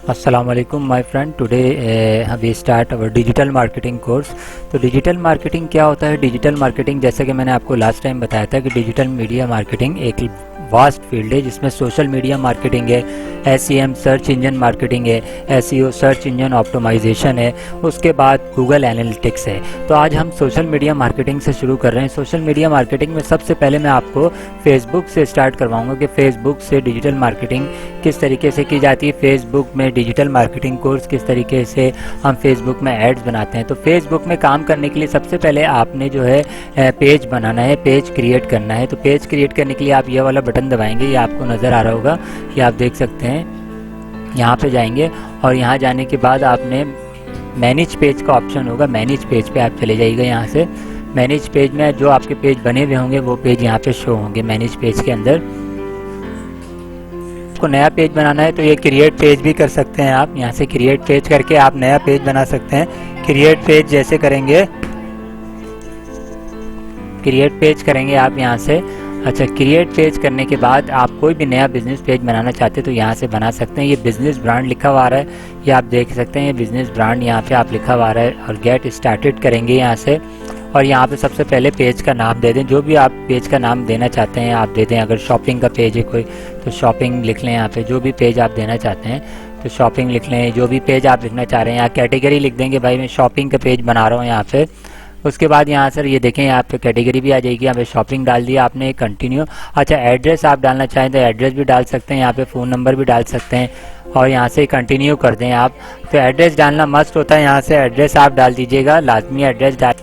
अस्सलामुअलैकुम my friend, today we start our digital marketing course. तो digital marketing क्या होता है? डिजिटल मार्केटिंग, जैसे कि मैंने आपको लास्ट टाइम बताया था कि डिजिटल मीडिया मार्केटिंग एक वास्ट फील्ड है जिसमें सोशल मीडिया मार्केटिंग है, SEM सर्च इंजन मार्केटिंग है, SEO सर्च इंजन ऑप्टिमाइजेशन है, उसके बाद गूगल एनालिटिक्स है। तो आज हम सोशल मीडिया मार्केटिंग से शुरू कर रहे हैं। सोशल मीडिया मार्केटिंग में सबसे पहले मैं आपको फेसबुक से स्टार्ट करवाऊंगा कि फेसबुक से डिजिटल मार्केटिंग किस तरीके से की जाती है, फेसबुक में डिजिटल मार्केटिंग कोर्स किस तरीके से हम फेसबुक में एड्स बनाते हैं। तो फेसबुक में काम करने के लिए सबसे पहले आपने जो है पेज बनाना है, पेज क्रिएट करना है। तो पेज क्रिएट करने के लिए आप ये वाला बटन दबाएंगे, ये आपको नज़र आ रहा होगा, ये आप देख सकते हैं। यहाँ पे जाएंगे और यहाँ जाने के बाद आपने मैनेज पेज का ऑप्शन होगा, मैनेज पेज पे आप चले जाइएगा। यहाँ से मैनेज पेज में जो आपके पेज बने हुए होंगे वो पेज यहाँ पे शो होंगे। मैनेज पेज के अंदर आपको नया पेज बनाना है तो ये क्रिएट पेज भी कर सकते हैं आप। यहाँ से क्रिएट पेज करके आप नया पेज बना सकते हैं। क्रिएट पेज जैसे करेंगे, क्रिएट पेज करेंगे आप यहाँ से। अच्छा, क्रिएट पेज करने के बाद आप कोई भी नया बिजनेस पेज बनाना चाहते हैं तो यहाँ से बना सकते हैं। ये बिजनेस ब्रांड लिखा हुआ आ रहा है, ये आप देख सकते हैं, ये बिजनेस ब्रांड यहाँ पे आप लिखा हुआ आ रहा है। और गेट स्टार्टेड करेंगे यहाँ से और यहाँ पे सबसे पहले पेज का नाम दे दें, जो भी आप पेज का नाम देना चाहते हैं आप दे दें। अगर शॉपिंग का पेज है कोई तो शॉपिंग लिख लें यहाँ पे, जो भी पेज आप देना चाहते हैं तो शॉपिंग लिख लें। जो भी पेज आप लिखना चाह रहे हैं यहाँ कैटेगरी लिख देंगे, भाई मैं शॉपिंग का पेज बना रहा हूँ यहाँ पे। उसके बाद यहाँ सर ये देखें यहाँ पे कैटेगरी भी आ जाएगी, यहाँ पे शॉपिंग डाल दिया आपने, कंटिन्यू। अच्छा, एड्रेस आप डालना चाहें तो एड्रेस भी डाल सकते हैं, यहाँ पे फ़ोन नंबर भी डाल सकते हैं और यहाँ से कंटिन्यू कर दें आप। तो एड्रेस डालना मस्ट होता है, यहाँ से एड्रेस आप डाल दीजिएगा, लाजमी एड्रेस डाल,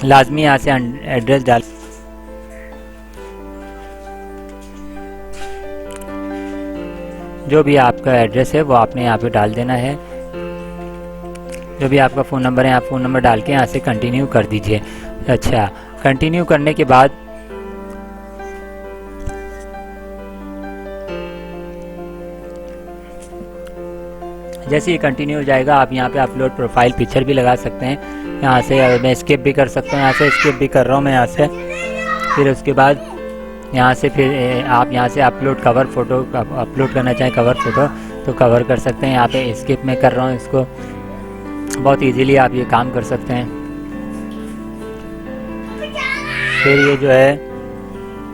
लाजमी यहाँ से एड्रेस डाल। जो भी आपका एड्रेस है वो आपने यहाँ पे डाल देना है। जो भी आपका फ़ोन नंबर है आप फ़ोन नंबर डाल के यहाँ से कंटिन्यू कर दीजिए। अच्छा, कंटिन्यू करने के बाद जैसे ये कंटिन्यू हो जाएगा आप यहाँ पे अपलोड प्रोफाइल पिक्चर भी लगा सकते हैं। यहाँ से मैं स्किप भी कर सकता हूँ, यहाँ से स्किप भी कर रहा हूँ मैं यहाँ से। फिर उसके बाद यहाँ से फिर आप यहाँ से अपलोड कवर फ़ोटो अपलोड करना चाहें, कवर फ़ोटो तो कवर कर सकते हैं। यहाँ पे स्किप में कर रहा हूँ इसको, बहुत इजीली आप ये काम कर सकते हैं। फिर ये जो है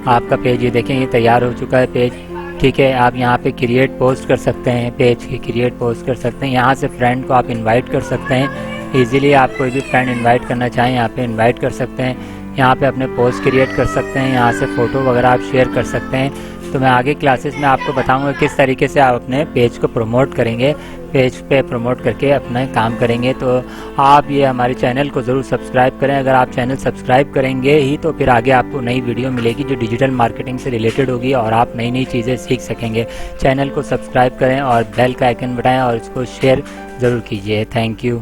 आपका पेज, ये देखें ये तैयार हो चुका है पेज, ठीक है। आप यहाँ पे क्रिएट पोस्ट कर सकते हैं, पेज की क्रिएट पोस्ट कर सकते हैं। यहाँ से फ्रेंड को आप इनवाइट कर सकते हैं, इजीली आप कोई भी फ्रेंड इनवाइट करना चाहें यहाँ पे इनवाइट कर सकते हैं। यहाँ पे अपने पोस्ट क्रिएट कर सकते हैं, यहाँ से फ़ोटो वगैरह आप शेयर कर सकते हैं। तो मैं आगे क्लासेस में आपको बताऊंगा किस तरीके से आप अपने पेज को प्रमोट करेंगे, पेज पे प्रमोट करके अपना काम करेंगे। तो आप ये हमारे चैनल को ज़रूर सब्सक्राइब करें। अगर आप चैनल सब्सक्राइब करेंगे ही तो फिर आगे आपको नई वीडियो मिलेगी जो डिजिटल मार्केटिंग से रिलेटेड होगी और आप नई नई चीज़ें सीख सकेंगे। चैनल को सब्सक्राइब करें और बेल का आइकन बटाएं और इसको शेयर ज़रूर कीजिए। Thank you.